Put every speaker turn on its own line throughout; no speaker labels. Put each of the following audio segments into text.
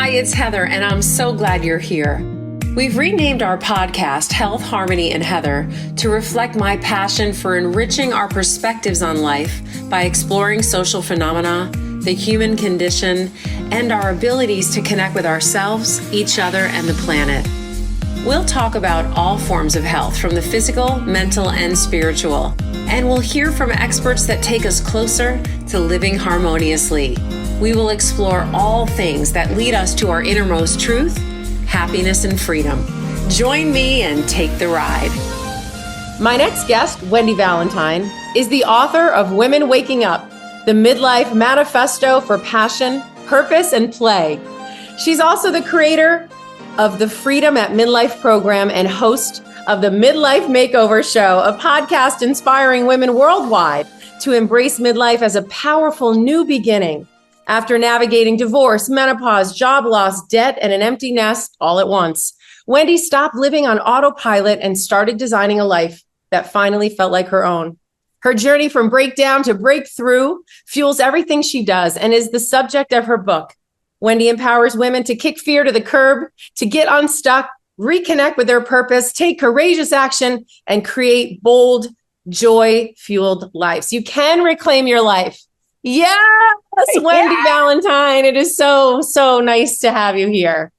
Hi, it's Heather, and I'm so glad you're here. We've renamed our podcast Health, Harmony, and Heather to reflect my passion for enriching our perspectives on life by exploring social phenomena, the human condition, and our abilities to connect with ourselves, each other, and the planet. We'll talk about all forms of health, from the physical, mental, and spiritual, and we'll hear from experts that take us closer to living harmoniously. We will explore all things that lead us to our innermost truth, happiness, and freedom. Join me and take the ride.
My next guest, Wendy Valentine, is the author of Women Waking Up, the Midlife Manifesto for Passion, Purpose, and Play. She's also the creator of the Freedom at Midlife program and host of the Midlife Makeover Show, a podcast inspiring women worldwide to embrace midlife as a powerful new beginning after navigating divorce, menopause, job loss, debt, and an empty nest all at once. Wendy stopped living on autopilot and started designing a life that finally felt like her own. Her journey from breakdown to breakthrough fuels everything she does and is the subject of her book. Wendy empowers women to kick fear to the curb, to get unstuck, reconnect with their purpose, take courageous action, and create bold, joy-fueled lives. You can reclaim your life. Yes, Wendy Valentine. It is so nice to have you here.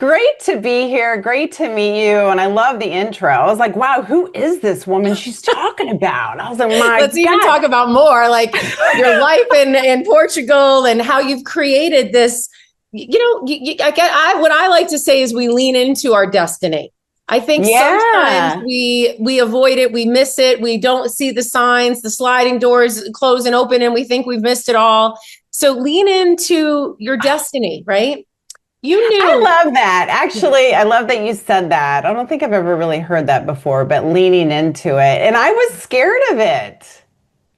Great to be here. Great to meet you. And I love the intro. I was like, wow, who is this woman she's talking about? I was like,
Let's even talk about more, like your life in Portugal and how you've created this. What I like to say is we lean into our destiny. I think sometimes we avoid it, we miss it, we don't see the signs, the sliding doors close and open, and we think we've missed it all. So lean into your destiny, right?
I love that. Actually, I love that you said that. I don't think I've ever really heard that before, but leaning into it. And I was scared of it.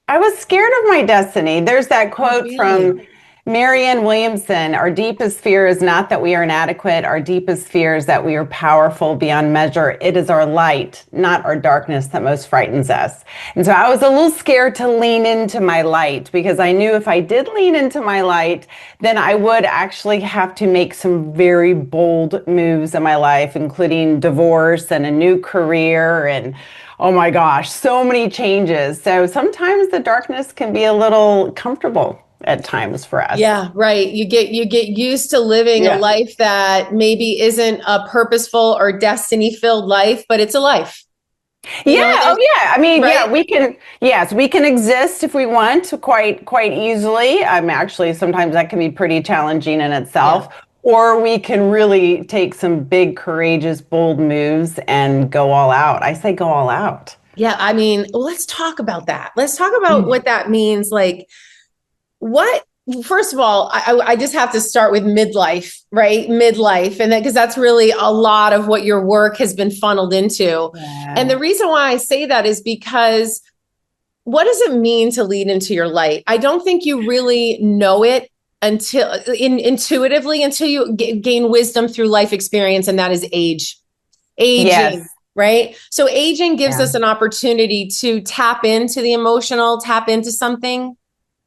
I was scared of my destiny. There's that quote from Marianne Williamson: our deepest fear is not that we are inadequate. Our deepest fear is that we are powerful beyond measure. It is our light, not our darkness, that most frightens us. And so I was a little scared to lean into my light, because I knew if I did lean into my light, then I would actually have to make some very bold moves in my life, including divorce and a new career and oh my gosh, so many changes. So sometimes the darkness can be a little comfortable at times for us.
Yeah, right. You get used to living a life that maybe isn't a purposeful or destiny filled life, but it's a life.
I mean, right? We can exist if we want quite easily. Actually, sometimes that can be pretty challenging in itself. Yeah. Or we can really take some big, courageous, bold moves and go all out. I say go all out.
Yeah, I mean, let's talk about that. Let's talk about what that means. Like, first of all, I just have to start with midlife, right? Midlife. And because that's really a lot of what your work has been funneled into. Yeah. And the reason why I say that is because what does it mean to lead into your light? I don't think you really know it intuitively until you gain wisdom through life experience. And that is aging. Yes. Right? So aging gives us an opportunity to tap into the emotional, tap into something.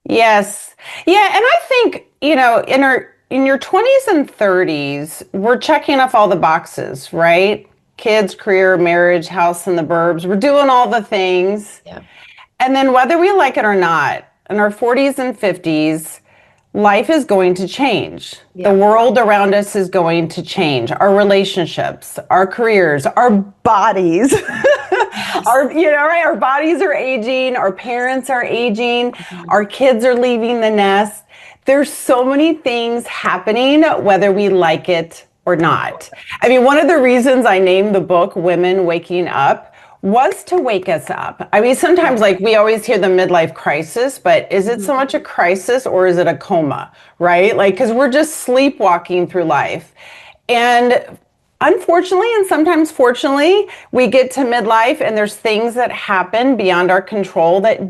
Yes. Yeah. And I think, in your 20s and 30s, we're checking off all the boxes, right? Kids, career, marriage, house in the burbs. We're doing all the things. Yeah. And then whether we like it or not, in our 40s and 50s, life is going to change. Yeah. The world around us is going to change. Our relationships, our careers, our bodies. Our bodies are aging, our parents are aging, our kids are leaving the nest. There's so many things happening, whether we like it or not. I mean, one of the reasons I named the book Women Waking Up was to wake us up. I mean, sometimes we always hear the midlife crisis, but is it so much a crisis or is it a coma, right? Because we're just sleepwalking through life. And unfortunately, and sometimes fortunately, we get to midlife and there's things that happen beyond our control that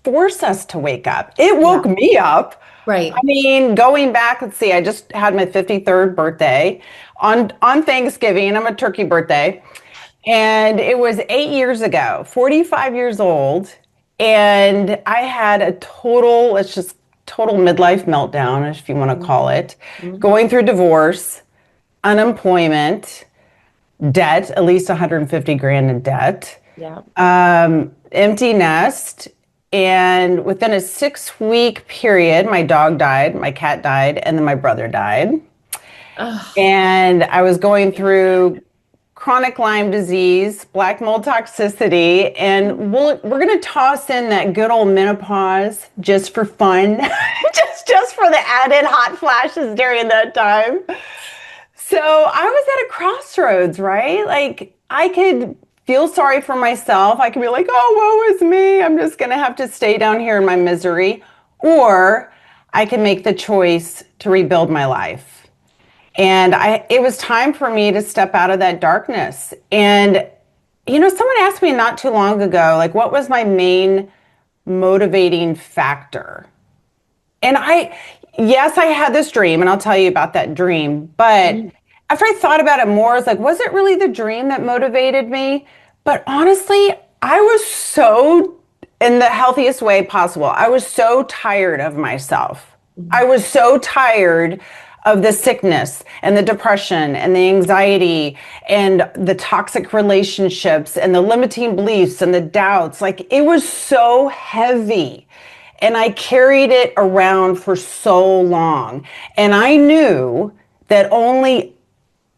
force us to wake up. It woke me up.
Right.
I mean, going back, let's see, I just had my 53rd birthday on Thanksgiving. I'm a turkey birthday. And it was 8 years ago, 45 years old. And I had a total, let's just total midlife meltdown, if you want to call it, going through divorce, unemployment, debt, at least 150 grand in debt,
Yeah.
empty nest. And within a 6-week period, my dog died, my cat died, and then my brother died.
Ugh.
And I was going through chronic Lyme disease, black mold toxicity, and we're going to toss in that good old menopause just for fun, just for the added hot flashes during that time. So I was at a crossroads, right? Like I could feel sorry for myself. I could be like, oh, woe is me. I'm just going to have to stay down here in my misery. Or I can make the choice to rebuild my life. And it was time for me to step out of that darkness. And, someone asked me not too long ago, like, what was my main motivating factor? And yes, I had this dream, and I'll tell you about that dream. But after I thought about it more, I was like, was it really the dream that motivated me? But honestly, I was so, in the healthiest way possible, I was so tired of myself. I was so tired of the sickness and the depression and the anxiety and the toxic relationships and the limiting beliefs and the doubts. Like it was so heavy. And I carried it around for so long. And I knew that only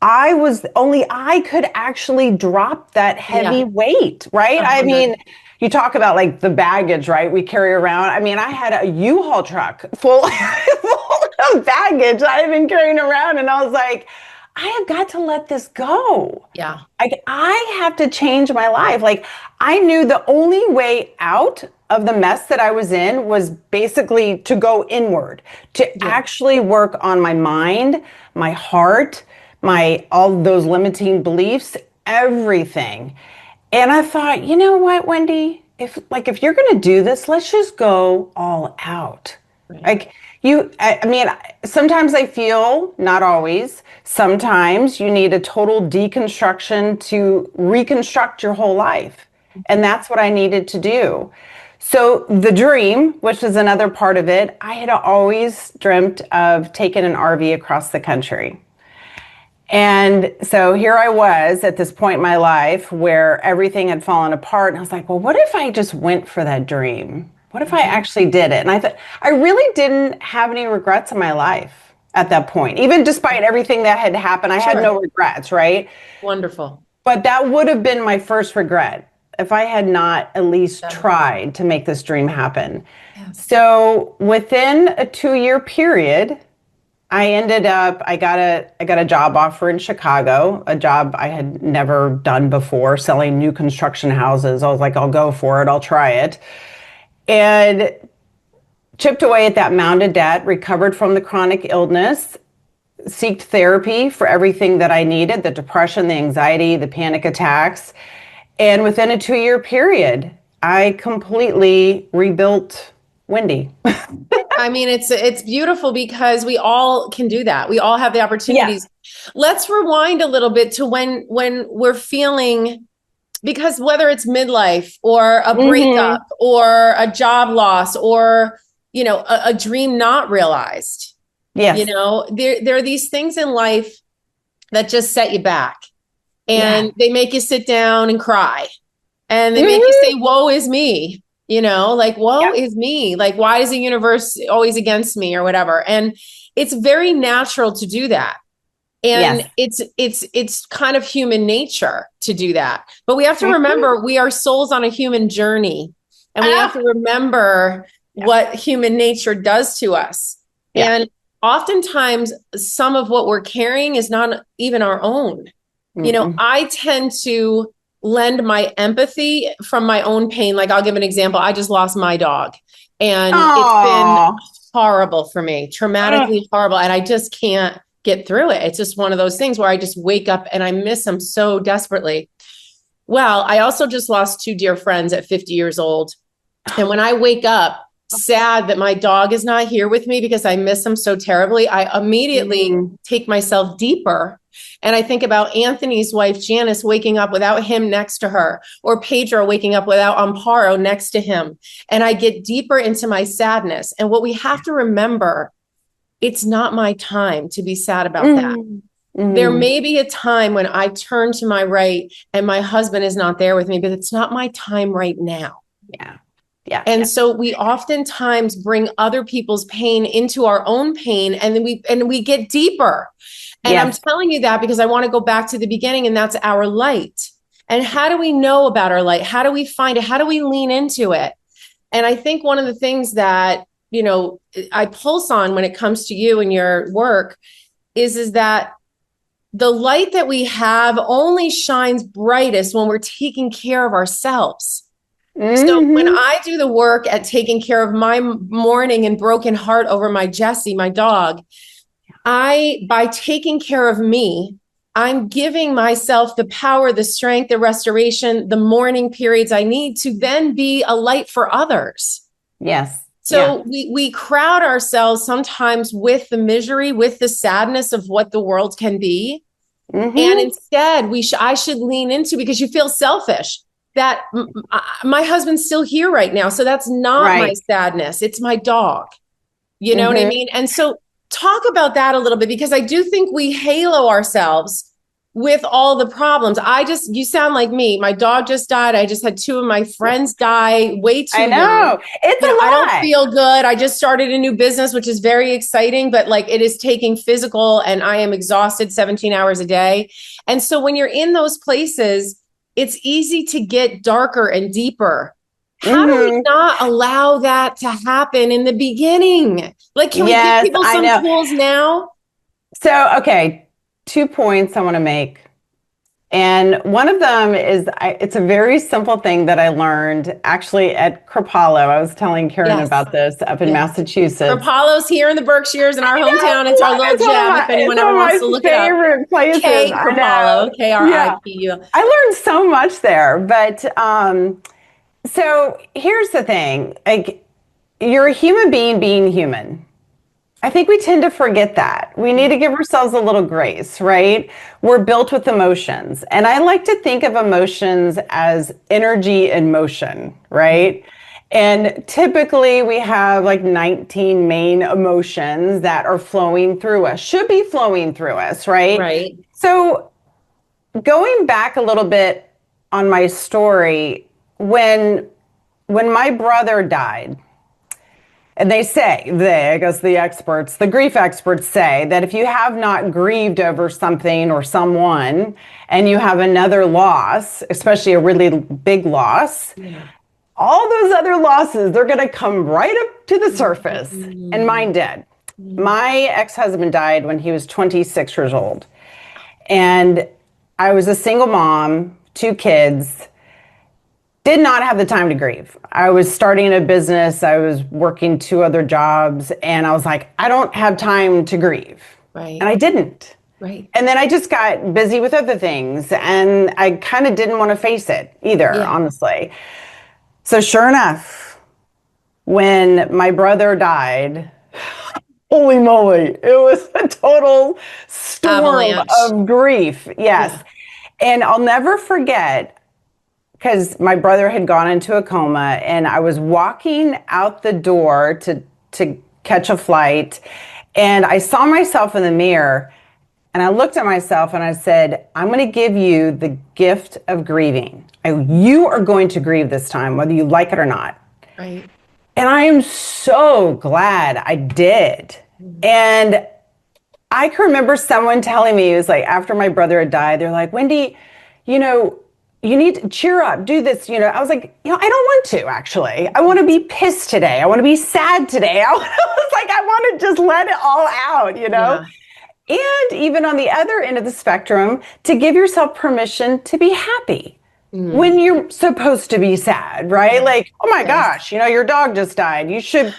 I could actually drop that heavy weight, right?
100.
I mean, you talk about like the baggage, right? We carry around. I mean, I had a U-Haul truck full of baggage I've been carrying around. And I was like, I have got to let this go.
Yeah.
I have to change my life. Like I knew the only way out of the mess that I was in was basically to go inward, to actually work on my mind, my heart, all those limiting beliefs, everything. And I thought, you know what, Wendy, if you're going to do this, let's just go all out. Right. Sometimes I feel, not always, sometimes you need a total deconstruction to reconstruct your whole life. And that's what I needed to do. So the dream, which is another part of it, I had always dreamt of taking an RV across the country. And so here I was at this point in my life where everything had fallen apart. And I was like, well, what if I just went for that dream? What if I actually did it? And I thought, I really didn't have any regrets in my life at that point. Even despite everything that had happened, I had no regrets, right?
Wonderful.
But that would have been my first regret if I had not at least tried to make this dream happen. Yes. So within a 2-year period, I got a job offer in Chicago, a job I had never done before, selling new construction houses. I was like, I'll go for it. I'll try it. And chipped away at that mound of debt, recovered from the chronic illness, sought therapy for everything that I needed, the depression, the anxiety, the panic attacks. And within a 2-year period, I completely rebuilt Wendy.
I mean, it's beautiful because we all can do that. We all have the opportunities. Yeah. Let's rewind a little bit to when we're feeling, because whether it's midlife or a breakup or a job loss or, a dream not realized, there are these things in life that just set you back and they make you sit down and cry and they make you say, woe is me. Woe is me. Like, why is the universe always against me or whatever? And it's very natural to do that. And it's kind of human nature to do that. But we have to remember we are souls on a human journey. And we have to remember what human nature does to us. Yeah. And oftentimes some of what we're carrying is not even our own. I tend to lend my empathy from my own pain. Like I'll give an example. I just lost my dog and it's been horrible for me, traumatically horrible. And I just can't get through it. It's just one of those things where I just wake up and I miss him so desperately. Well, I also just lost 2 dear friends at 50 years old. And when I wake up sad that my dog is not here with me because I miss him so terribly, I immediately take myself deeper And I think about Anthony's wife, Janice, waking up without him next to her, or Pedro waking up without Amparo next to him. And I get deeper into my sadness. And what we have to remember, it's not my time to be sad about that. There may be a time when I turn to my right and my husband is not there with me, but it's not my time right now.
Yeah.
And so we oftentimes bring other people's pain into our own pain, and then we get deeper. And I'm telling you that because I want to go back to the beginning, and that's our light. And how do we know about our light? How do we find it? How do we lean into it? And I think one of the things that, you know, I pulse on when it comes to you and your work is that the light that we have only shines brightest when we're taking care of ourselves. So when I do the work at taking care of my mourning and broken heart over my Jessie, my dog, by taking care of me, I'm giving myself the power, the strength, the restoration, the mourning periods I need to then be a light for others.
Yes.
So we crowd ourselves sometimes with the misery, with the sadness of what the world can be. And instead I should lean into, because you feel selfish, that my husband's still here right now. So that's not my sadness. It's my dog. You know what I mean? And so talk about that a little bit, because I do think we halo ourselves with all the problems. You sound like me. My dog just died. I just had 2 of my friends die way too young.
I know. It's a lot.
I don't feel good. I just started a new business, which is very exciting, but like it is taking physical, and I am exhausted 17 hours a day. And so when you're in those places, it's easy to get darker and deeper. How do we not allow that to happen in the beginning? Like, can we give people some tools now?
So, okay, 2 points I want to make. And one of them is, it's a very simple thing that I learned actually at Crapalo. I was telling Karen about this up in Massachusetts.
Crapalo's here in the Berkshires in our hometown. It's our little gem if anyone ever wants to look it up.
Favorite places.
Crapalo, Kripu.
I learned so much there. But so here's the thing. Like, you're a human being human. I think we tend to forget that. We need to give ourselves a little grace, right? We're built with emotions. And I like to think of emotions as energy in motion, right? And typically we have like 19 main emotions that are flowing through us, should be flowing through us, right?
Right.
So going back a little bit on my story, when my brother died, and they say, I guess the grief experts say that if you have not grieved over something or someone, and you have another loss, especially a really big loss, all those other losses, they're going to come right up to the surface. And mine did. My ex-husband died when he was 26 years old. And I was a single mom, 2 kids, did not have the time to grieve. I was starting a business. I was working 2 other jobs. And I was like, I don't have time to grieve.
Right.
And I didn't.
Right.
And then I just got busy with other things. And I kind of didn't want to face it either, honestly. So sure enough, when my brother died, holy moly, it was a total storm
Avalanche
of grief. Yes. Yeah. And I'll never forget, because my brother had gone into a coma, and I was walking out the door to catch a flight, and I saw myself in the mirror, and I looked at myself and I said, I'm going to give you the gift of grieving. You are going to grieve this time, whether you like it or not.
Right.
And I am so glad I did. And I can remember someone telling me, it was like after my brother had died, they're like, Wendy, you need to cheer up, do this. I was like, I don't want to, actually. I want to be pissed today. I want to be sad today. I was like, I want to just let it all out, Yeah. And even on the other end of the spectrum, to give yourself permission to be happy when you're supposed to be sad, right? Like, oh my gosh, your dog just died. You shouldn't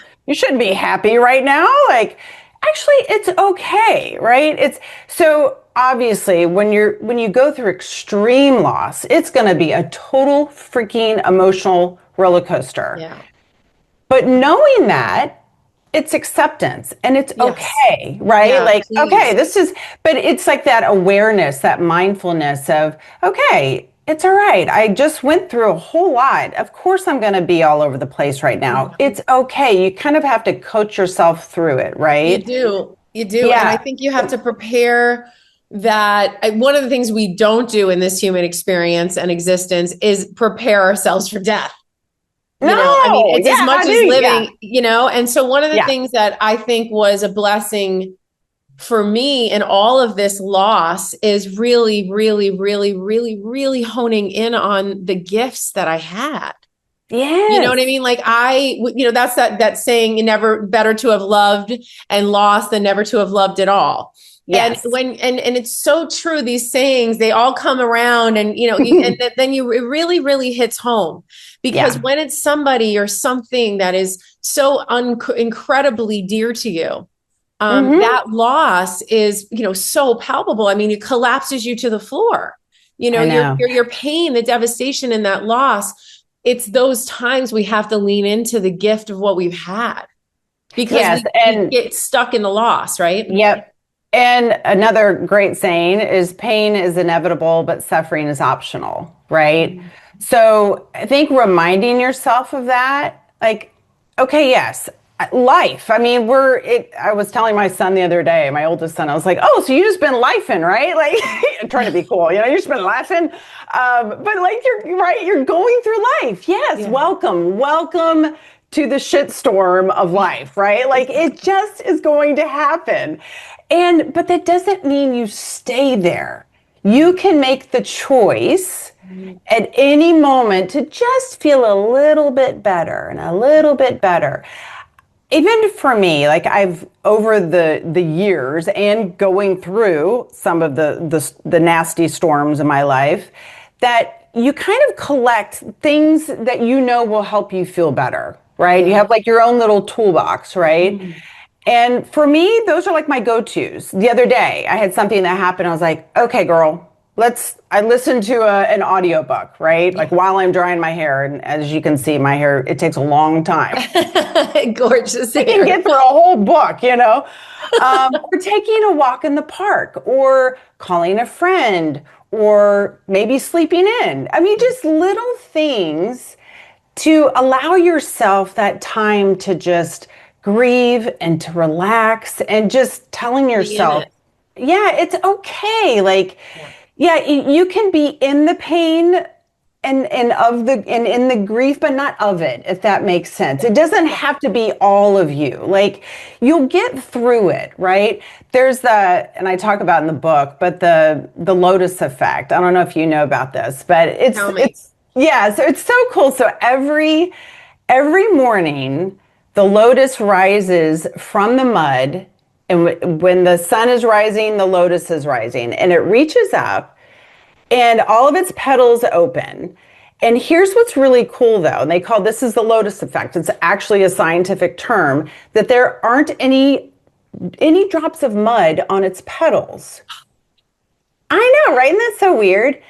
be happy right now. Like, actually, it's okay, right? So obviously when you go through extreme loss, it's going to be a total freaking emotional roller coaster.
Yeah.
But knowing that, it's acceptance and it's
Yes.
okay, right?
Yeah,
Like, okay,
please.
but it's like that awareness, that mindfulness of, okay, it's all right. I just went through a whole lot. Of course, I'm going to be all over the place right now. It's okay. You kind of have to coach yourself through it,
You
right?
do. You do. And I
Yeah.
think you have to prepare that. One of the things we don't do in this human experience and existence is prepare ourselves for death. I mean,
No.
it's
Yeah.
as much
How do
as
you? Yeah.
living, And so one of the
Yeah.
things that I think was a blessing for me in all of this loss is really, really, really, really, really honing in on the gifts that I had. You know what I
Yes.
mean? Like that's that saying, never better to have loved and lost than never to have loved at all. And
Yes.
and it's so true. These sayings, they all come around and, then it really, really hits home because
Yeah.
when it's somebody or something that is so incredibly dear to you,
Hmm.
that loss is, so palpable. I mean, it collapses you to the floor.
I know.
Your pain, the devastation in that loss. It's those times we have to lean into the gift of what we've had because
Yes.
we
And
get stuck in the loss, right?
yep. And another great saying is pain is inevitable, but suffering is optional, right? So I think reminding yourself of that, like, okay, yes, life. I mean, I was telling my son the other day, my oldest son, I was like, oh, so you just been lifing, right? Like, trying to be cool, you just been laughing. But like, you're right, you're going through life. Yes,
Yeah.
welcome to the shitstorm of life, right? Like it just is going to happen. But that doesn't mean you stay there. You can make the choice at any moment to just feel a little bit better and a little bit better. Even for me, like I've over the years and going through some of the nasty storms in my life, that you kind of collect things that will help you feel better, right? You
Yeah.
have like your own little toolbox, right? And for me, those are like my go-tos. The other day, I had something that happened. I was like, okay, girl, I listened to an audiobook, right? Like while I'm drying my hair. And as you can see, my hair, it takes a long time.
Gorgeous
I can
hair.
get through a whole book. Or taking a walk in the park, or calling a friend, or maybe sleeping in. I mean, just little things to allow yourself that time to just grieve and to relax and just telling
Be in
yourself,
it.
yeah, it's okay. Like, yeah, you can be in the pain and in the grief, but not of it, if that makes sense. It doesn't have to be all of you. Like you'll get through it, right? There's and I talk about in the book, but the lotus effect. I don't know if you know about this, but
Tell me.
yeah, so it's so cool. So every morning the lotus rises from the mud, and when the sun is rising, the lotus is rising, and it reaches up and all of its petals open. And here's what's really cool though, and this is the lotus effect. It's actually a scientific term that there aren't any drops of mud on its petals. I know, right? Isn't that so weird?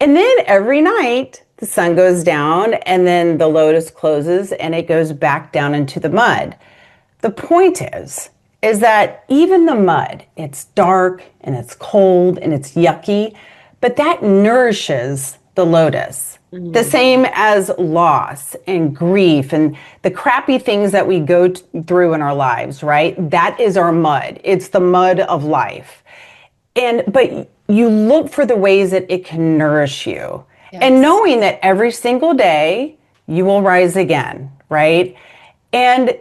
And then every night the sun goes down and then the lotus closes and it goes back down into the mud. The point is that even the mud, it's dark and it's cold and it's yucky, but that nourishes the lotus. The same as loss and grief and the crappy things that we go through in our lives, right? That is our mud. It's the mud of life. But you look for the ways that it can nourish you.
Yes.
And knowing that every single day you will rise again, right? And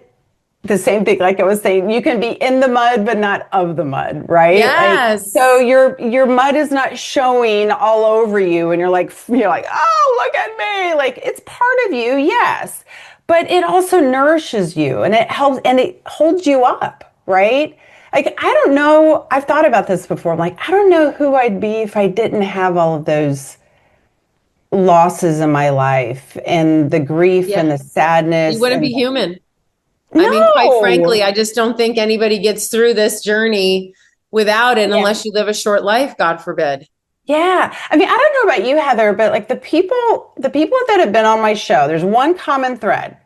the same thing, like I was saying, you can be in the mud, but not of the mud, right?
Yes.
Like, so your mud is not showing all over you, and you're like, oh, look at me. Like it's part of you, yes, but it also nourishes you, and it helps, and it holds you up, right? Like I don't know. I've thought about this before. I'm like, I don't know who I'd be if I didn't have all of those losses in my life, and the grief and the sadness.
You wouldn't be human.
No.
I mean, quite frankly, I just don't think anybody gets through this journey without it unless you live a short life, God forbid.
Yeah. I mean, I don't know about you, Heather, but like the people that have been on my show, there's one common thread.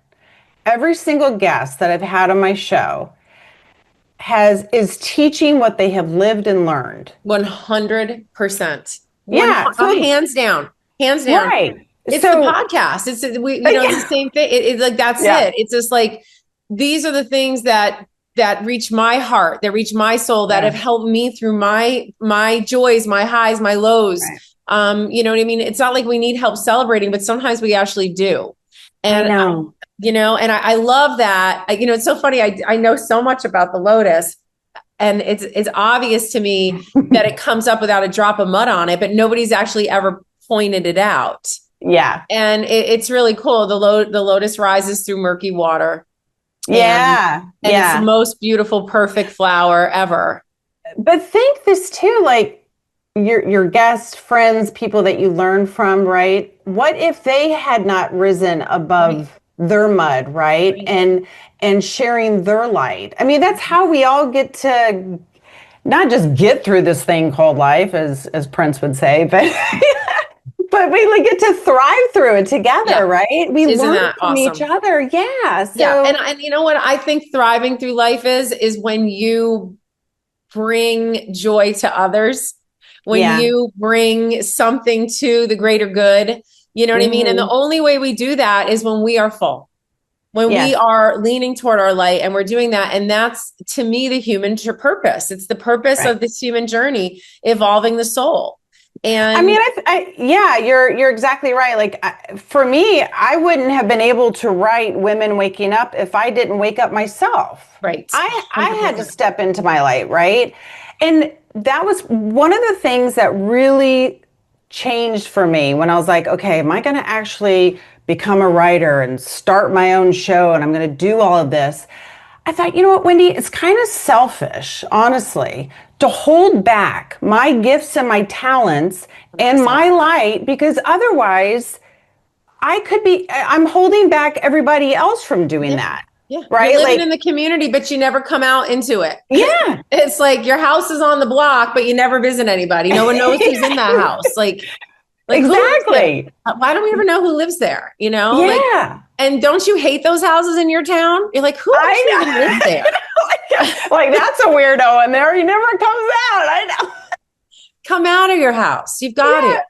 every single guest that I've had on my show is teaching what they have lived and learned.
100%.
Yeah. So,
Hands down. Hands down.
right.
It's
So,
the podcast. It's the same thing. It's like, that's
yeah.
it. It's just like, these are the things that reach my heart, that reach my soul, that have helped me through my joys, my highs, my lows.
Right.
You know what I mean? It's not like we need help celebrating, but sometimes we actually do. And,
I know.
And I love that. It's so funny. I know so much about the lotus, and it's obvious to me that it comes up without a drop of mud on it, but nobody's actually ever pointed it out.
Yeah.
And it's really cool. The lotus rises through murky water.
Yeah.
And it's the most beautiful, perfect flower ever.
But think this too, like your guests, friends, people that you learn from, right? What if they had not risen above their mud, right? And sharing their light. I mean, that's how we all get to not just get through this thing called life, as Prince would say, but but we get to thrive through it together, right? We learn from each other. Yeah. So,
and you know what I think thriving through life is when you bring joy to others, when you bring something to the greater good, you know what I mean? And the only way we do that is when we are full, when we are leaning toward our light, and we're doing that. And that's, to me, the human purpose. It's the purpose of this human journey, evolving the soul. And
I mean, you're exactly right. Like for me, I wouldn't have been able to write Women Waking Up if I didn't wake up myself.
Right.
I had to step into my light, right? And that was one of the things that really changed for me when I was like, okay, am I going to actually become a writer and start my own show, and I'm going to do all of this? I thought, you know what, Wendy, it's kind of selfish, honestly, to hold back my gifts and my talents and my light, because otherwise I'm holding back everybody else from doing that.
Yeah.
Right.
You're living in the community, but you never come out into it.
Yeah.
It's like your house is on the block, but you never visit anybody. No one knows who's in that house. Like
exactly.
Why don't we ever know who lives there?
Yeah.
And don't you hate those houses in your town? You're like, who actually lives there?
Like, that's a weirdo in there. He never comes out. I know.
Come out of your house. You've got it.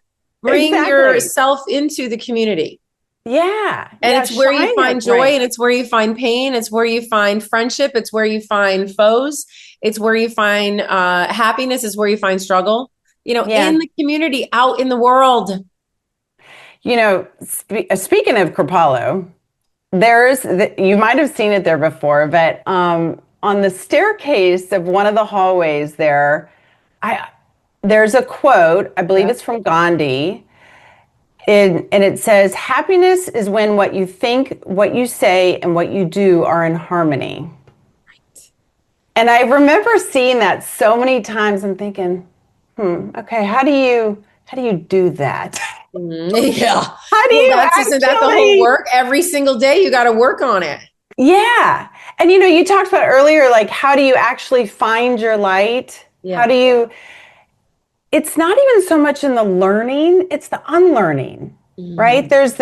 Bring yourself into the community.
Yeah.
And it's where you find joy, and it's where you find pain. It's where you find friendship. It's where you find foes. It's where you find happiness. It's where you find struggle, in the community, out in the world.
Speaking of Kripalu, you might have seen it there before, but on the staircase of one of the hallways there's a quote, I believe it's from Gandhi. And it says, happiness is when what you think, what you say, and what you do are in harmony. Right. And I remember seeing that so many times and thinking, okay, how do you do that?
Yeah.
How do you
isn't that the whole work? Every single day you got to work on it.
Yeah. And you talked about earlier, like, how do you actually find your light? Yeah. It's not even so much in the learning, it's the unlearning, right? There's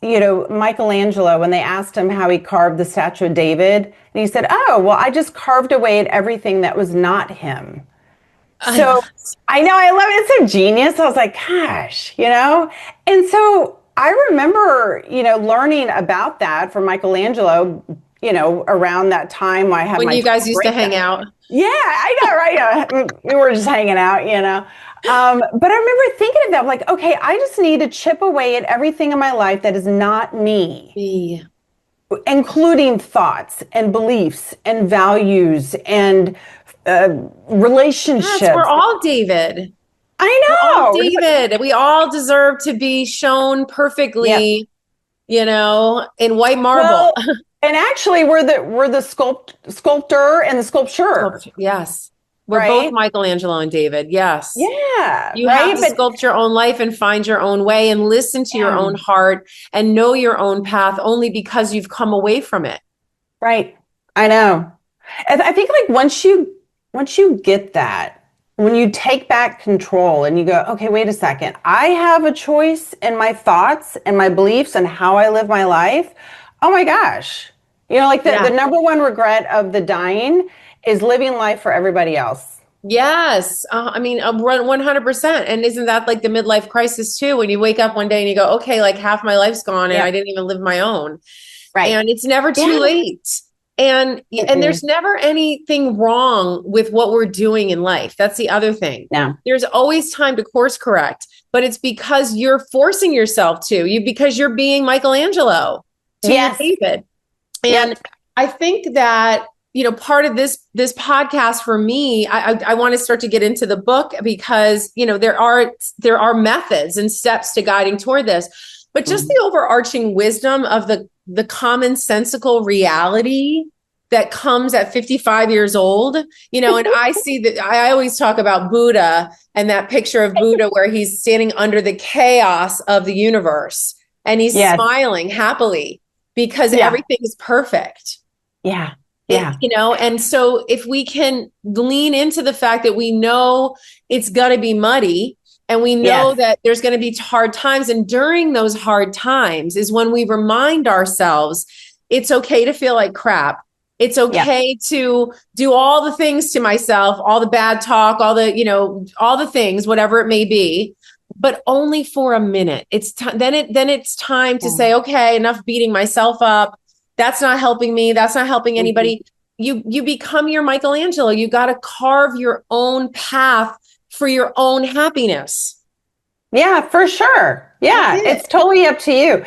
Michelangelo, when they asked him how he carved the statue of David, and he said, oh, well, I just carved away at everything that was not him. So I know, I love it. It's so genius. I was like, gosh, and so I remember, learning about that from Michelangelo, around that time when
you guys used to hang out.
Yeah, I know, right? We were just hanging out, But I remember thinking of that, like, okay, I just need to chip away at everything in my life that is not me, including thoughts and beliefs and values and relationships.
Yes, we're all David.
I know.
We're all David. We all deserve to be shown perfectly, in white marble.
Well, and actually, we're the sculptor and the sculpture.
Yes. We're both Michelangelo and David. Yes.
Yeah.
You have to sculpt your own life and find your own way and listen to your own heart and know your own path only because you've come away from it.
Right. I know. And I think, like, once you get that, when you take back control and you go, okay, wait a second, I have a choice in my thoughts and my beliefs and how I live my life. Oh my gosh. Like the number one regret of the dying is living life for everybody else.
Yes. I mean, 100%. And isn't that like the midlife crisis too? When you wake up one day and you go, okay, like half my life's gone and I didn't even live my own.
Right.
And it's never too late. And there's never anything wrong with what we're doing in life. That's the other thing.
No.
There's always time to course correct, but it's because you're forcing yourself because you're being Michelangelo to your David. And I think that, part of this podcast for me, I want to start to get into the book because, there are methods and steps to guiding toward this, but just the overarching wisdom of the commonsensical reality that comes at 55 years old, and I see that I always talk about Buddha and that picture of Buddha where he's standing under the chaos of the universe and he's smiling happily because everything is perfect.
Yeah.
And so if we can lean into the fact that we know it's going to be muddy and we know that there's going to be hard times. And during those hard times is when we remind ourselves it's okay to feel like crap. It's okay to do all the things to myself, all the bad talk, all the things, whatever it may be, but only for a minute. Then it's time to say, okay, enough beating myself up. That's not helping me. That's not helping anybody. You become your Michelangelo. You got to carve your own path for your own happiness.
Yeah, for sure. Yeah, it's totally up to you.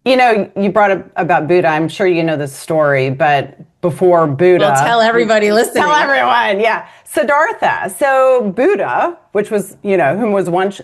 You brought up about Buddha. I'm sure you know this story, but before Buddha.
Well, tell everybody listening.
Tell everyone, yeah. Siddhartha. So Buddha, which was, whom was once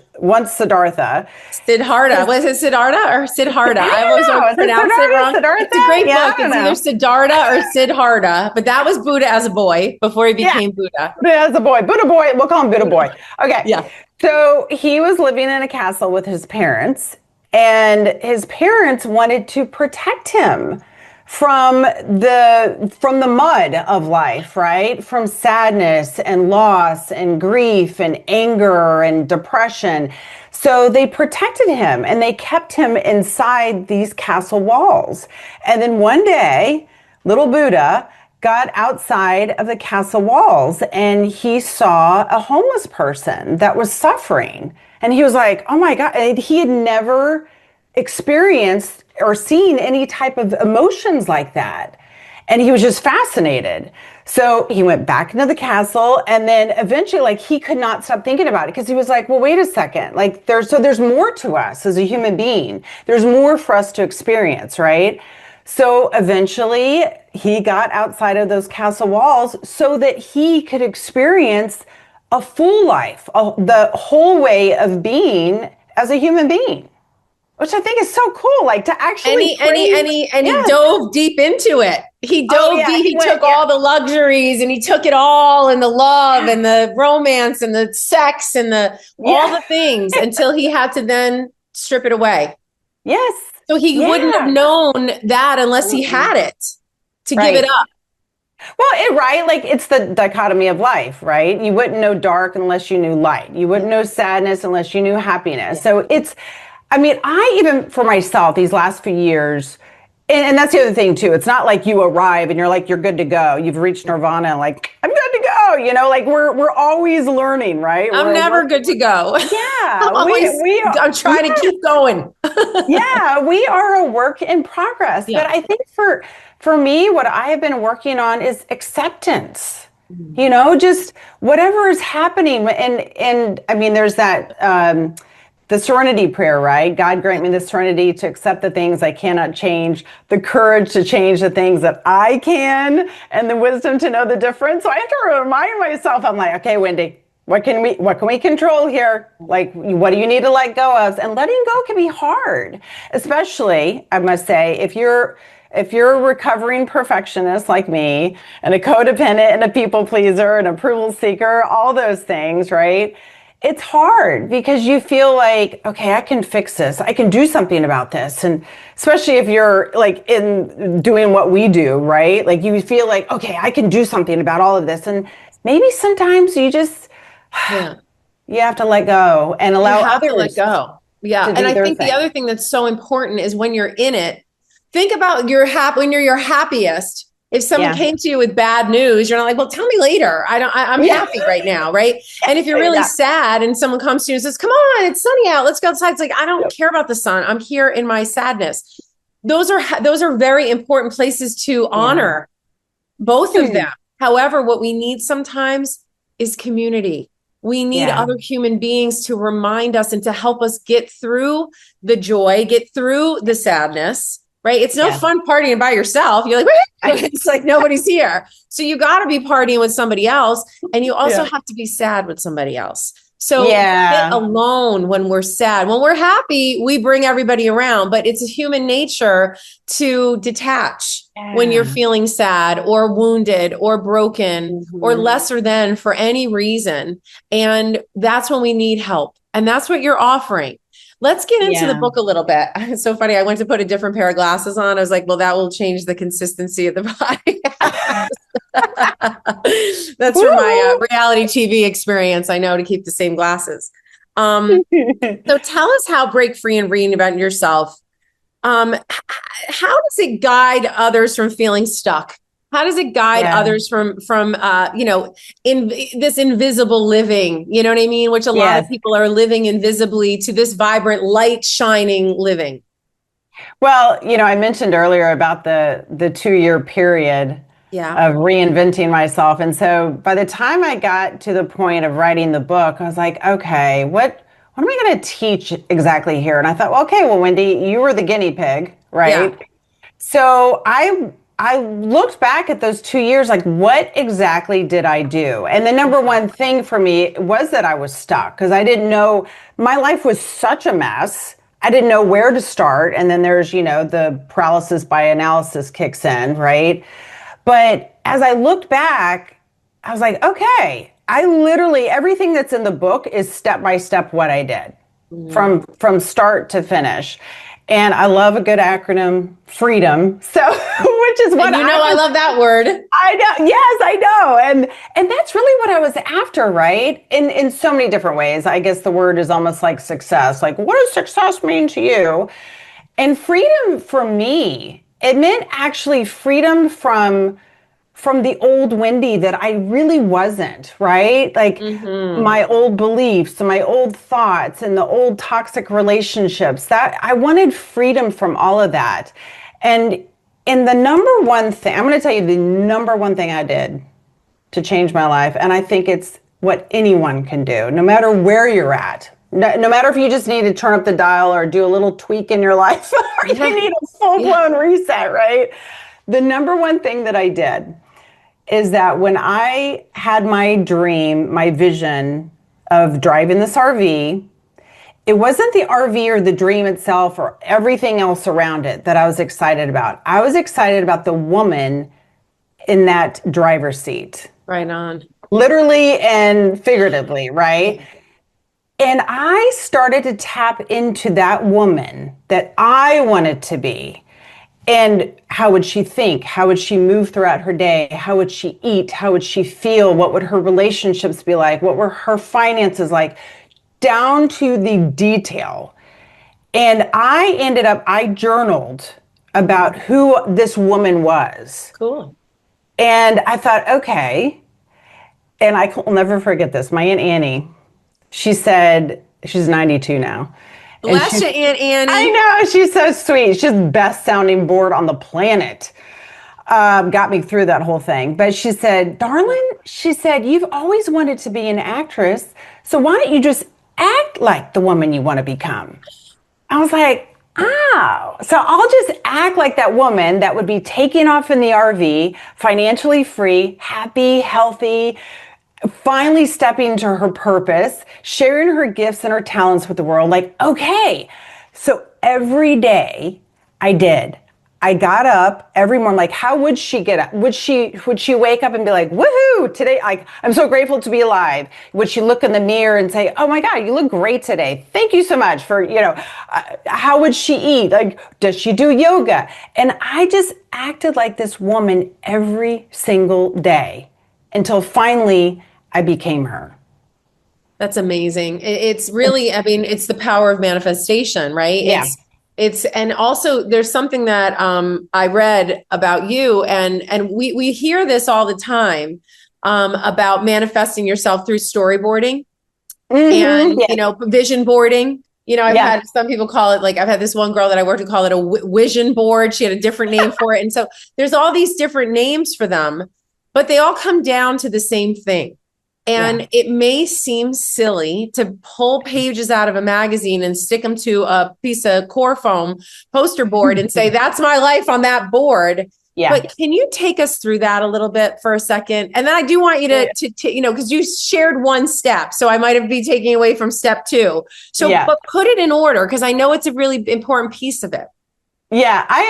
Siddhartha.
Siddhartha. Was it Siddhartha or Siddhartha? I always pronounce it wrong.
Siddhartha?
It's a great book. It's either Siddhartha or Siddhartha, but that was Buddha as a boy before he became Buddha.
Buddha as a boy. Buddha boy. We'll call him Buddha boy. Okay.
Yeah.
So he was living in a castle with his parents, and his parents wanted to protect him from the mud of life, right? From sadness and loss and grief and anger and depression. So they protected him and they kept him inside these castle walls. And then one day, little Buddha got outside of the castle walls and he saw a homeless person that was suffering. And he was like, oh my God, and he had never experienced or seen any type of emotions like that. And he was just fascinated. So he went back into the castle and then eventually he could not stop thinking about it because he was like, well, wait a second. There's more to us as a human being. There's more for us to experience, right? So eventually he got outside of those castle walls so that he could experience a full life, the whole way of being as a human being. Which I think is so cool, to actually.
He dove deep into it. He dove deep. He took all the luxuries and he took it all, and the love and the romance and the sex and all the things until he had to then strip it away.
Yes.
So he wouldn't have known that unless he had it to give it up.
Well, it's the dichotomy of life, right? You wouldn't know dark unless you knew light. You wouldn't know sadness unless you knew happiness. So I even for myself, these last few years, and that's the other thing too, it's not like you arrive and you're good to go. You've reached nirvana, I'm good to go. We're always learning, right?
I'm never good to go.
Yeah.
I'm trying to keep going.
Yeah, we are a work in progress. Yeah. But I think for me, what I have been working on is acceptance. Just whatever is happening. And I mean, there's that, the serenity prayer, right? God grant me the serenity to accept the things I cannot change, the courage to change the things that I can, and the wisdom to know the difference. So I have to remind myself, I'm like, okay, Wendy, what can we control here? What do you need to let go of? And letting go can be hard, especially, I must say, if you're a recovering perfectionist like me, and a codependent and a people pleaser, an approval seeker, all those things, right? It's hard because you feel like, okay, I can fix this. I can do something about this. And especially if you're in doing what we do, right? You feel like, okay, I can do something about all of this. And maybe sometimes you just, you have to let go and allow others
to let go. Yeah. And I think the other thing that's so important is when you're in it, think about when you're your happiest. If someone came to you with bad news, you're not like, well, tell me later. I'm happy right now. Right. And if you're really sad and someone comes to you and says, come on, it's sunny out, let's go outside. It's like, I don't care about the sun. I'm here in my sadness. Those are very important places to honor both of them. However, what we need sometimes is community. We need other human beings to remind us and to help us get through the joy, get through the sadness. Right. It's no fun partying by yourself. You're like, it's like nobody's here. So you got to be partying with somebody else. And you also have to be sad with somebody else. So get alone when we're sad. When we're happy, we bring everybody around, but it's human nature to detach when you're feeling sad or wounded or broken or lesser than for any reason. And that's when we need help. And that's what you're offering. Let's get into the book a little bit. It's so funny. I went to put a different pair of glasses on. I was like, well, that will change the consistency of the body. That's from my reality TV experience. I know to keep the same glasses. So tell us how Break Free and Reinvent Yourself. How does it guide others from feeling stuck? How does it guide others from in this invisible living, you know what I mean? Which a lot of people are living invisibly to this vibrant, light shining living.
Well, I mentioned earlier about the 2-year period of reinventing myself. And so by the time I got to the point of writing the book, I was like, okay, what am I going to teach exactly here? And I thought, well, okay, well, Wendy, you were the guinea pig, right? Yeah. So I looked back at those 2 years, like, what exactly did I do? And the number one thing for me was that I was stuck because I didn't know, my life was such a mess. I didn't know where to start. And then there's, the paralysis by analysis kicks in, right? But as I looked back, I was like, okay, I literally, everything that's in the book is step by step what I did from start to finish. And I love a good acronym, freedom. So, which is what
I love that word.
I know. Yes, I know. And that's really what I was after, right? In so many different ways. I guess the word is almost like success. Like, what does success mean to you? And freedom for me, it meant actually freedom from the old Wendy that I really wasn't, right? Like my old beliefs and my old thoughts and the old toxic relationships, that I wanted freedom from all of that. And the number one thing, I'm going to tell you the number one thing I did to change my life. And I think it's what anyone can do, no matter where you're at. No matter if you just need to turn up the dial or do a little tweak in your life or you need a full-blown reset, right? The number one thing that I did is that when I had my dream, my vision of driving this RV, it wasn't the RV or the dream itself or everything else around it that I was excited about. I was excited about the woman in that driver's seat.
Right on.
Literally and figuratively, right? And I started to tap into that woman that I wanted to be. And how would she think? How would she move throughout her day? How would she eat? How would she feel? What would her relationships be like? What were her finances like? Down to the detail. And I journaled about who this woman was.
Cool.
And I thought, okay. And I will never forget this. My Aunt Annie, she said, she's 92 now.
Bless you, Aunt Annie.
I know, she's so sweet. She's the best sounding board on the planet. Got me through that whole thing. But she said, darling, she said, you've always wanted to be an actress. So why don't you just act like the woman you want to become? I was like, oh, so I'll just act like that woman that would be taking off in the RV, financially free, happy, healthy, finally stepping into her purpose, sharing her gifts and her talents with the world. Like, okay. So every day I did. I got up every morning. Like, how would she get up? Would she wake up and be like, woohoo, today, like, I'm so grateful to be alive? Would she look in the mirror and say, oh my God, you look great today. Thank you so much for, how would she eat? Like, does she do yoga? And I just acted like this woman every single day until finally I became her.
That's amazing. It's really, I mean, it's the power of manifestation, right?
Yeah.
and also there's something that I read about you, and we hear this all the time about manifesting yourself through storyboarding and vision boarding. I've had some people call it, like I've had this one girl that I worked with call it a vision board. She had a different name for it. And so there's all these different names for them, but they all come down to the same thing. And it may seem silly to pull pages out of a magazine and stick them to a piece of core foam poster board and say, that's my life on that board. Yeah. But can you take us through that a little bit for a second? And then I do want you to because you shared one step. So I might be taking away from step 2. So, but put it in order, because I know it's a really important piece of it.
Yeah, I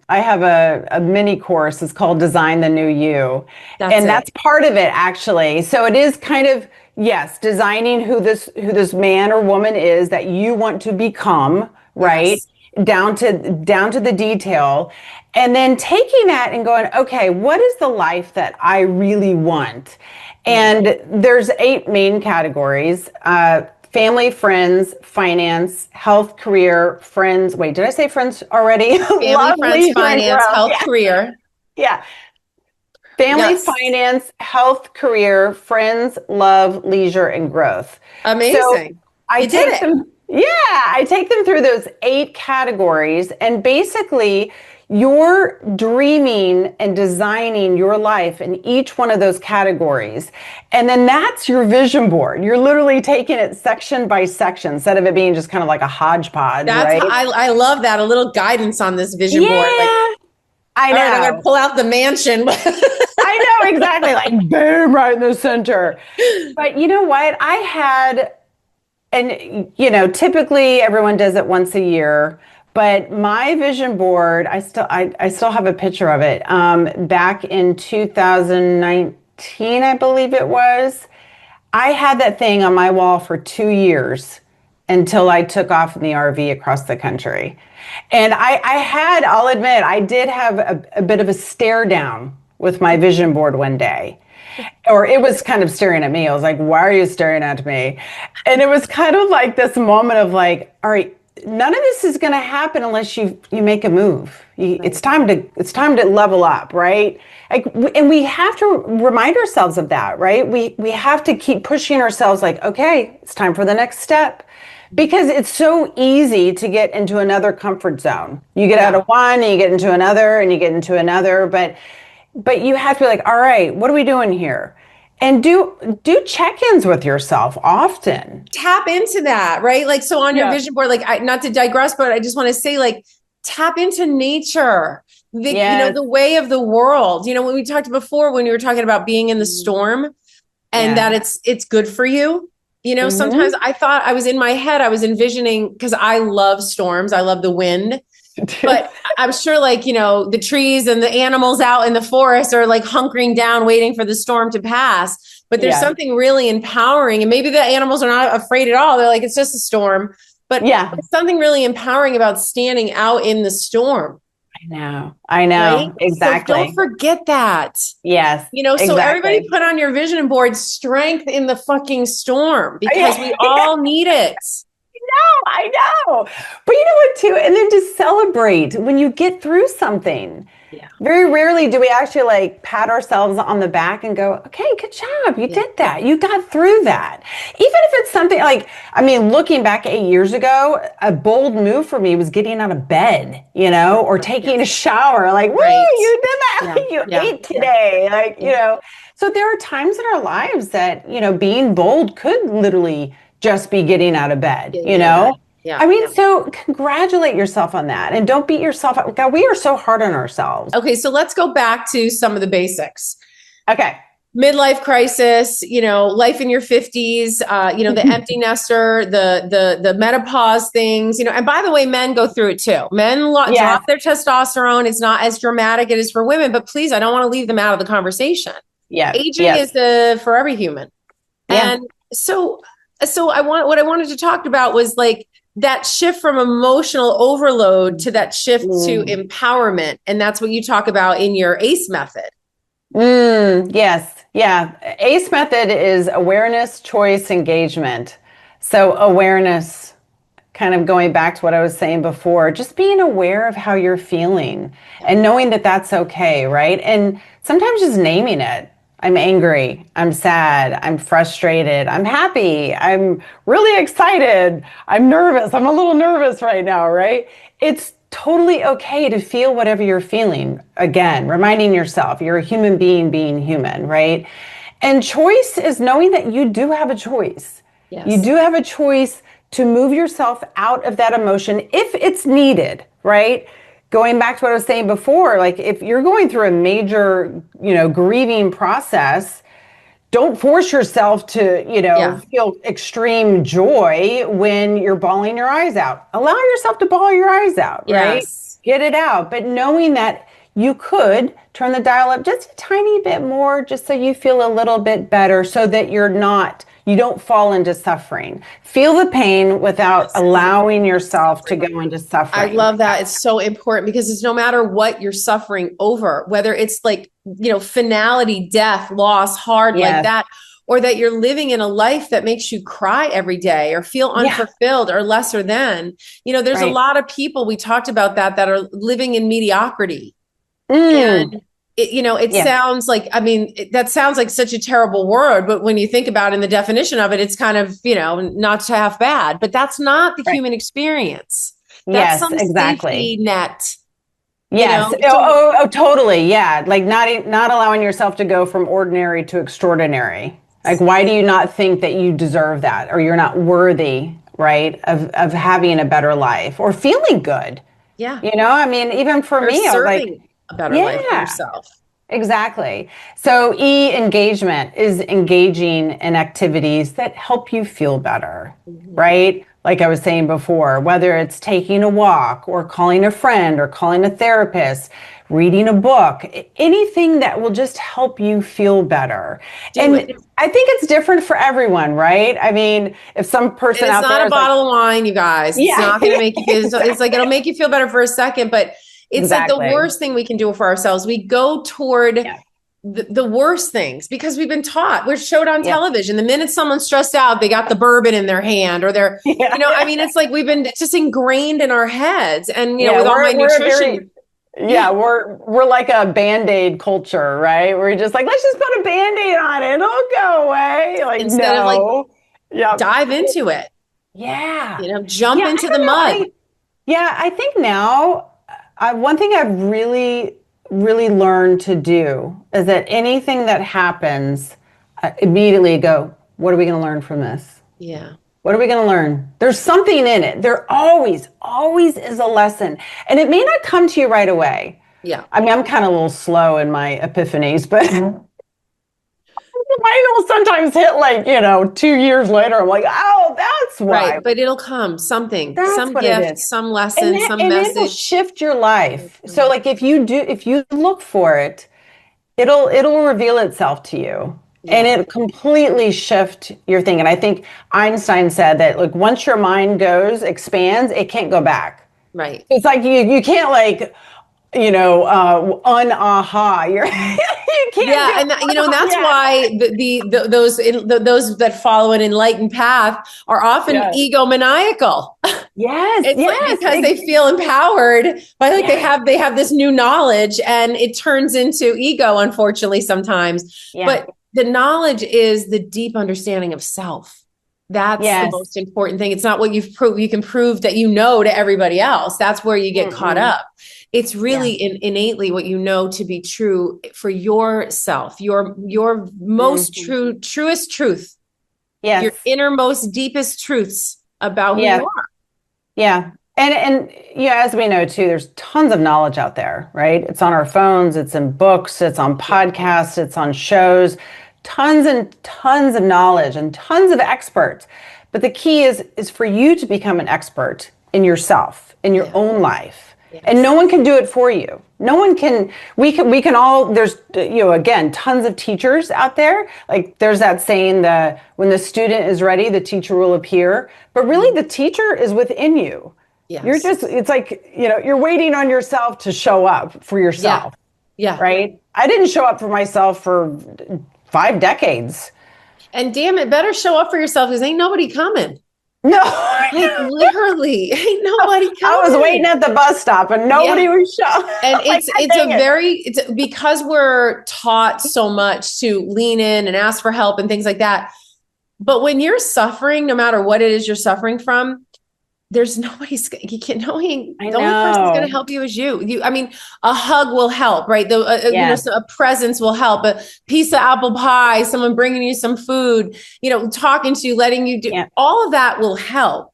have a mini course. It's called Design the New You. That's part of it, actually. So it is kind of, designing who this man or woman is that you want to become, right? Yes. Down to the detail. And then taking that and going, okay, what is the life that I really want? And there's 8 main categories. Family, friends, finance, health, career, friends. Wait, did I say friends already?
Family, friends, finance, health, career.
Yeah. Family, finance, health, career, friends, love, leisure, and growth.
Amazing. So
I take them through those 8 categories, and basically you're dreaming and designing your life in each one of those categories. And then that's your vision board. You're literally taking it section by section instead of it being just kind of like a hodgepodge. Right?
I love that. A little guidance on this vision board. Like,
I know.
All right, I'm going to pull out the mansion.
I know, exactly. Like, boom, right in the center. But you know what? Typically everyone does it once a year. But my vision board, I still have a picture of it. Back in 2019, I believe it was, I had that thing on my wall for 2 years until I took off in the RV across the country. And I'll admit, I did have a bit of a stare down with my vision board one day. Or it was kind of staring at me. I was like, why are you staring at me? And it was kind of like this moment of like, all right, none of this is going to happen unless you make a move. It's time to level up, right? And we have to remind ourselves of that, right? We have to keep pushing ourselves like, okay, it's time for the next step. Because it's so easy to get into another comfort zone. You get out of one and you get into another and you get into another, but you have to be like, all right, what are we doing here? And do check-ins with yourself often.
Tap into that, right? Like, so on your vision board, like, not to digress, but I just want to say, like, tap into nature, the way of the world. When we talked before, when you were talking about being in the storm and that it's good for you. Sometimes I thought I was in my head, I was envisioning, because I love storms. I love the wind. But I'm sure the trees and the animals out in the forest are like hunkering down, waiting for the storm to pass. But there's something really empowering, and maybe the animals are not afraid at all. They're like, it's just a storm. But there's something really empowering about standing out in the storm.
I know.
Right?
Exactly.
So don't forget that.
Yes.
So everybody put on your vision board strength in the fucking storm, because we all need it.
I know. But you know what, too? And then to celebrate when you get through something. Yeah. Very rarely do we actually pat ourselves on the back and go, okay, good job. You did that. You got through that. Even if it's something looking back 8 years ago, a bold move for me was getting out of bed, or taking a shower. Like, woo, you did that. You ate today. So there are times in our lives that, being bold could literally just be getting out of bed, Yeah. So congratulate yourself on that, and don't beat yourself up. God, we are so hard on ourselves.
Okay. So let's go back to some of the basics.
Okay.
Midlife crisis, life in your 50s, the empty nester, the menopause things, and by the way, men go through it too. Men drop their testosterone. It's not as dramatic as it is for women, but please, I don't want to leave them out of the conversation. Yeah. Aging is for every human. Yeah. And so what I wanted to talk about was that shift from emotional overload to that shift to empowerment. And that's what you talk about in your ACE method.
Yes. Yeah. ACE method is awareness, choice, engagement. So awareness, kind of going back to what I was saying before, just being aware of how you're feeling and knowing that that's okay, right? And sometimes just naming it. I'm angry, I'm sad, I'm frustrated, I'm happy, I'm really excited, I'm nervous, I'm a little nervous right now, right? It's totally okay to feel whatever you're feeling. Again, reminding yourself you're a human being human, right? And choice is knowing that you do have a choice.
Yes.
You do have a choice to move yourself out of that emotion if it's needed, right? Going back to what I was saying before, like if you're going through a major, grieving process, don't force yourself to, feel extreme joy when you're bawling your eyes out. Allow yourself to bawl your eyes out, right?
Yes.
Get it out. But knowing that you could turn the dial up just a tiny bit more, just so you feel a little bit better, so that you don't fall into suffering. Feel the pain without allowing yourself to go into suffering.
I love that. It's so important because it's no matter what you're suffering over, whether it's like, finality, death, loss, hard like that, or that you're living in a life that makes you cry every day or feel unfulfilled or lesser than, there's a lot of people, we talked about that are living in mediocrity. And it sounds like, that sounds like such a terrible word, but when you think about it in the definition of it, it's kind of, not half bad, but that's not the human experience. That's some safety net.
Yes. Totally. Yeah. Like not allowing yourself to go from ordinary to extraordinary. Like, why do you not think that you deserve that, or you're not worthy, right, of having a better life or feeling good?
Yeah.
Even for me, I was like,
a better life for yourself.
Exactly. So engagement is engaging in activities that help you feel better, right? Like I was saying before, whether it's taking a walk or calling a friend or calling a therapist, reading a book, anything that will just help you feel better. I think it's different for everyone, right? If some person out there,
it's not a bottle of wine, you guys. It's not going to make you feel. It's like it'll make you feel better for a second, but it's like the worst thing we can do for ourselves. We go toward the worst things because we've been taught. We're showed on television. The minute someone's stressed out, they got the bourbon in their hand, or they're, it's like we've been just ingrained in our heads. And with all my nutrition.
We're like a Band-Aid culture, right? We're just like, let's just put a Band-Aid on it. It'll go away. Like,
instead of like, dive into it.
Yeah.
Jump into the mud.
I think now, one thing I've really, really learned to do is that anything that happens, I immediately go, what are we going to learn from this?
Yeah.
What are we going to learn? There's something in it. There always is a lesson. And it may not come to you right away.
Yeah.
I'm kind of a little slow in my epiphanies, but mine will sometimes hit 2 years later. I'm like, oh, that's why.
Right, but it'll come. Something, some gift, some lesson, some message.
It'll shift your life. So like if you look for it, it'll reveal itself to you. Yeah. And it completely shift your thing. And I think Einstein said that once your mind expands, it can't go back.
Right.
It's like you can't un-aha. You can't.
Yeah, and that's why those that follow an enlightened path are often egomaniacal.
Yes,
it's because they feel empowered by they have this new knowledge, and it turns into ego, unfortunately, sometimes. Yeah. But the knowledge is the deep understanding of self. That's the most important thing. It's not what you can prove that to everybody else. That's where you get caught up. It's really innately what you know to be true for yourself, your most truest truth.
Yes.
Your innermost, deepest truths about who you are.
Yeah. And as we know too, there's tons of knowledge out there, right? It's on our phones, it's in books, it's on podcasts, it's on shows, tons and tons of knowledge and tons of experts. But the key is for you to become an expert in yourself, in your own life. Yes. And no one can do it for you. No one can, we can all, there's, again, tons of teachers out there. Like there's that saying when the student is ready, the teacher will appear. But really the teacher is within you. Yes. It's like, you're waiting on yourself to show up for yourself.
Yeah.
Right? I didn't show up for myself for 5 decades.
And damn it, better show up for yourself because ain't nobody coming.
No.
Like literally, ain't nobody coming.
I was waiting at the bus stop and nobody was showing.
And it's because we're taught so much to lean in and ask for help and things like that. But when you're suffering, no matter what it is you're suffering from, there's nobody's, you can't, the only person's going to help you is you. I mean, a hug will help, right? A presence will help, a piece of apple pie, someone bringing you some food, talking to you, letting you do, all of that will help,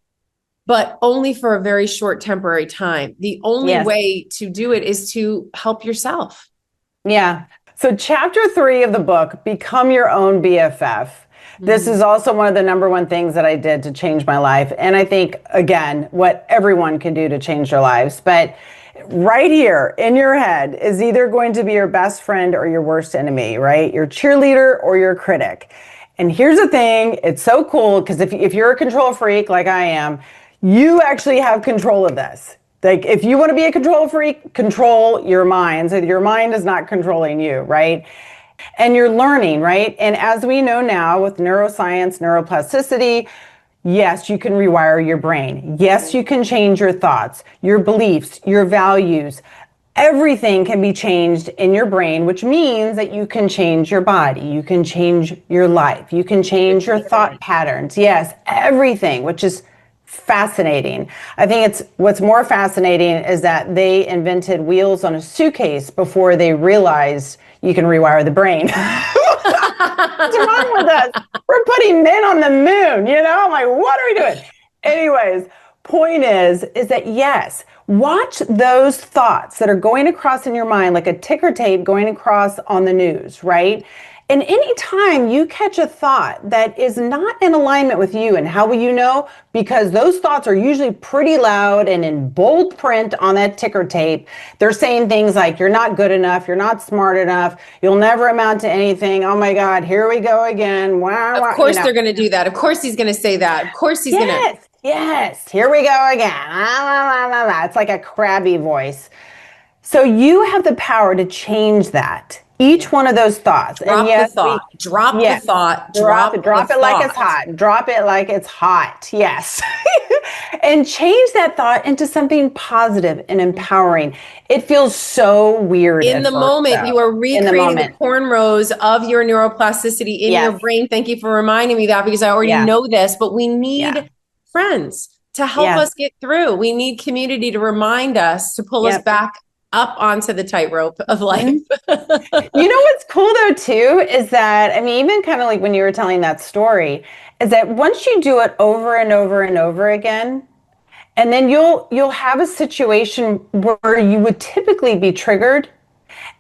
but only for a very short temporary time. The only way to do it is to help yourself.
Yeah. So chapter 3 of the book, Become Your Own BFF. This is also one of the number one things that I did to change my life. And I think, again, what everyone can do to change their lives. But right here in your head is either going to be your best friend or your worst enemy, right? Your cheerleader or your critic. And here's the thing. It's so cool because if you're a control freak like I am, you actually have control of this. Like if you want to be a control freak, control your mind. So your mind is not controlling you, right? And you're learning, right? And as we know now with neuroscience, neuroplasticity, yes, you can rewire your brain. Yes, you can change your thoughts, your beliefs, your values. Everything can be changed in your brain, which means that you can change your body. You can change your life. You can change your thought patterns. Yes, everything, which is fascinating. I think what's more fascinating is that they invented wheels on a suitcase before they realized you can rewire the brain. What's wrong with us? We're putting men on the moon, I'm like, what are we doing? Anyways, point is that yes, watch those thoughts that are going across in your mind like a ticker tape going across on the news, right? And anytime you catch a thought that is not in alignment with you, and how will you know? Because those thoughts are usually pretty loud and in bold print on that ticker tape. They're saying things like, you're not good enough, you're not smart enough, you'll never amount to anything, oh my God, here we go again. Wow,
of course they're going to do that. Of course he's going to say that. Of course he's going to.
Yes, here we go again. It's like a crabby voice. So you have the power to change that. Each one of those thoughts.
Drop the thought. Drop it
like it's hot. Drop it like it's hot. Yes. And change that thought into something positive and empowering. It feels so weird.
In the moment, you are recreating the cornrows of your neuroplasticity in your brain. Thank you for reminding me that because I already know this, but we need friends to help us get through. We need community to remind us, to pull us back up onto the tightrope of life.
What's cool though too is that, even kind of like when you were telling that story, is that once you do it over and over and over again, and then you'll have a situation where you would typically be triggered,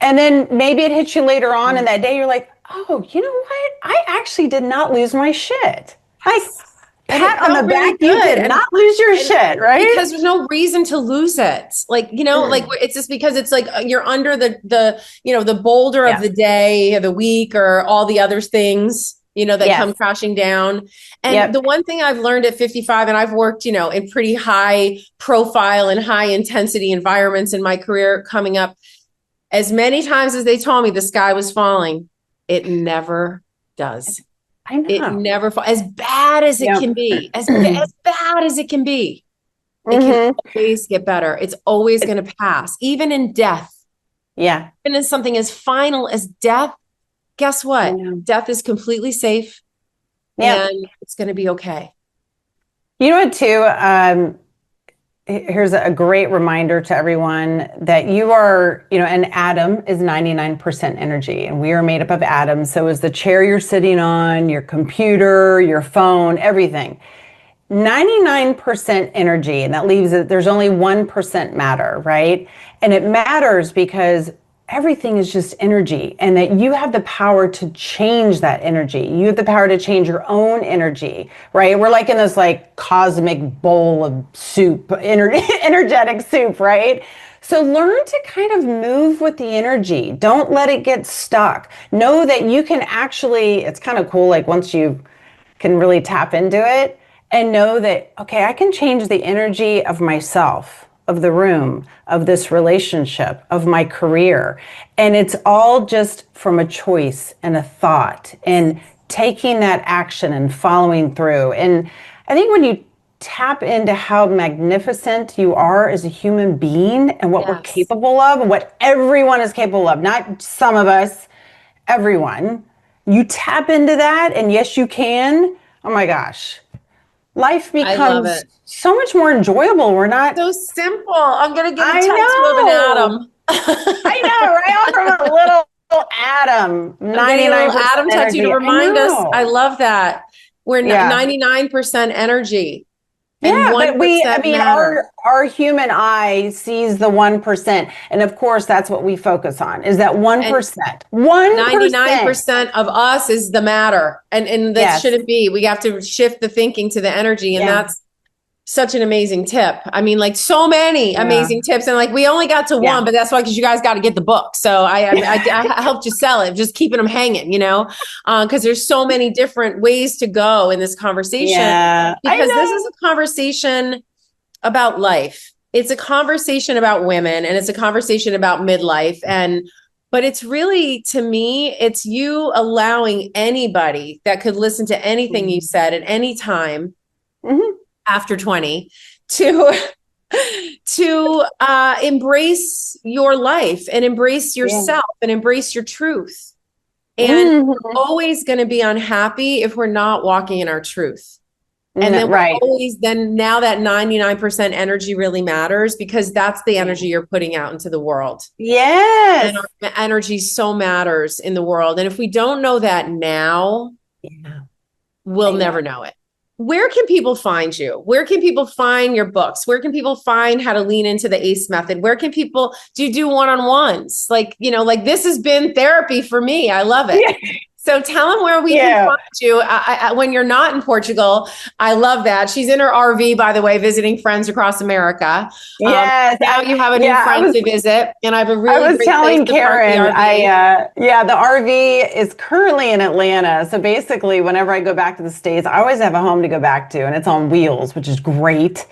and then maybe it hits you later on in that day, you're like, oh, you know what? I actually did not lose my shit. Pat on the back, you did not lose your shit, right?
Because there's no reason to lose it. Like, it's just because it's like you're under the boulder of the day or the week or all the other things, that come crashing down. And the one thing I've learned at 55, and I've worked, in pretty high profile and high intensity environments in my career coming up, as many times as they told me the sky was falling, it never does.
I know.
It never falls. As bad as it can be, as bad as it can be, it can always get better. It's always going to pass, even in death.
Yeah.
And in something as final as death, guess what? Death is completely safe and it's going to be okay.
You know what, too? Here's a great reminder to everyone that you are, an atom is 99% energy, and we are made up of atoms. So is the chair you're sitting on, your computer, your phone, everything. 99% energy, and that leaves it, there's only 1% matter, right? And it matters because everything is just energy, and that you have the power to change that energy. You have the power to change your own energy, right? We're like in this like cosmic bowl of soup, energetic soup, right? So learn to kind of move with the energy. Don't let it get stuck. Know that you can actually, it's kind of cool, like once you can really tap into it and know that, okay, I can change the energy of myself, of the room, of this relationship, of my career. And it's all just from a choice and a thought and taking that action and following through. And I think when you tap into how magnificent you are as a human being and what we're capable of and what everyone is capable of, not some of us, everyone. You tap into that, and yes, you can. Oh my gosh. Life becomes so much more enjoyable. We're not
so simple. I'm going to get a tattoo of an atom.
I know, right? From a little atom. 99%
atom tattoo to remind us. I love that. We're 99% energy. And
yeah,
1%
but our human eye sees the 1%. And of course, that's what we focus on, is that 1%.
99% of us is the matter. And that shouldn't be. We have to shift the thinking to the energy. And that's such an amazing tip. I mean, like so many amazing tips. And like, we only got to one, but that's why, because you guys got to get the book. So I helped you sell it, just keeping them hanging, because there's so many different ways to go in this conversation. Because this is a conversation about life. It's a conversation about women, and it's a conversation about midlife. But it's really, to me, it's you allowing anybody that could listen to anything you said at any time after 20 to embrace your life and embrace yourself and embrace your truth. And we're always going to be unhappy if we're not walking in our truth. And then now that 99% energy really matters, because that's the energy you're putting out into the world.
Yes.
And our energy so matters in the world. And if we don't know that now, we'll never know it. Where can people find you? Where can people find your books? Where can people find how to lean into the ACE method? Where can people do one-on-ones? Like this has been therapy for me. I love it. Yeah. So tell them where we can find you when you're not in Portugal. I love that. She's in her RV, by the way, visiting friends across America.
Yes.
Now you have a new friend to visit, and I have a really
I was
great
telling
place to park
Karen,
the RV.
the RV is currently in Atlanta. So basically, whenever I go back to the States, I always have a home to go back to, and it's on wheels, which is great.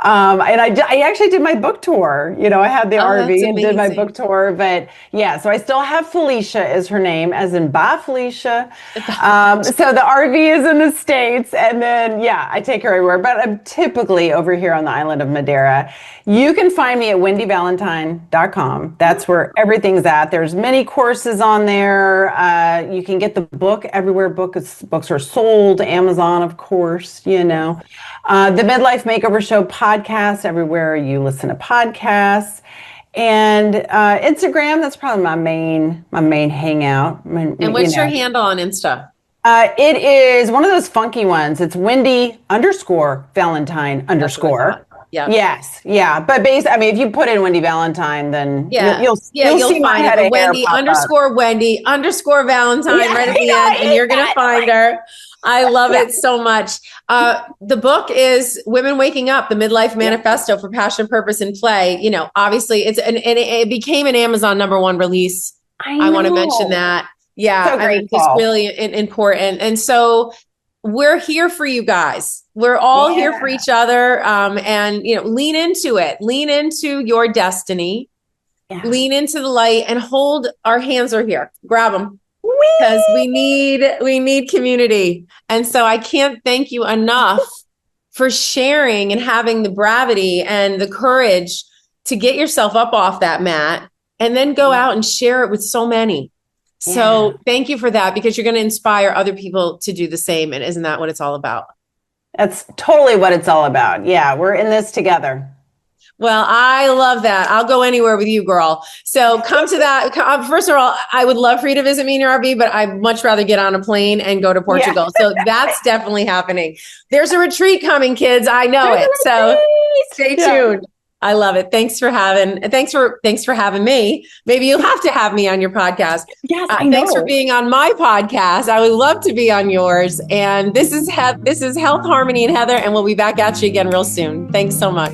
And I actually did my book tour. I had the RV and did my book tour. But so I still have Felicia is her name, as in bye, Felicia. So the RV is in the States. And then, I take her everywhere. But I'm typically over here on the island of Madeira. You can find me at wendyvalentine.com. That's where everything's at. There's many courses on there. You can get the book everywhere books are sold. Amazon, of course, The Midlife Makeover Show podcast, everywhere you listen to podcasts. And Instagram, that's probably my main hangout.
And what's your handle on Insta?
It is one of those funky ones. It's Wendy_Valentine_.
Yeah.
Yes. Yeah. But if you put in Wendy Valentine, then you'll see my head of hair pop up.
Wendy_Valentine right at the end, and you're going to find her. I love it so much. The book is Women Waking Up, the Midlife Manifesto for Passion, Purpose, and Play. Obviously it became an Amazon #1 release. I want to mention that. Yeah.
So
it's really important. And so we're here for you guys. We're all here for each other. And lean into it. Lean into your destiny. Yeah. Lean into the light and hold. Our hands are here. Grab them. Because we need community. And so I can't thank you enough for sharing and having the bravery and the courage to get yourself up off that mat and then go out and share it with so many. Yeah. So thank you for that, because you're going to inspire other people to do the same. And isn't that what it's all about?
That's totally what it's all about. Yeah, we're in this together.
Well, I love that. I'll go anywhere with you, girl. So come to that. First of all, I would love for you to visit me in your RV, but I'd much rather get on a plane and go to Portugal. So that's definitely happening. There's a retreat coming, kids. I know it. So stay tuned. I love it. Thanks for having me. Maybe you'll have to have me on your podcast.
Yes, I know.
Thanks for being on my podcast. I would love to be on yours. And this is Health, Harmony, and Heather, and we'll be back at you again real soon. Thanks so much.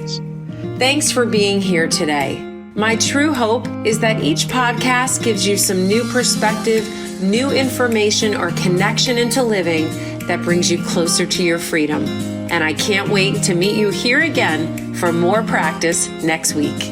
Thanks for being here today. My true hope is that each podcast gives you some new perspective, new information, or connection into living that brings you closer to your freedom. And I can't wait to meet you here again for more practice next week.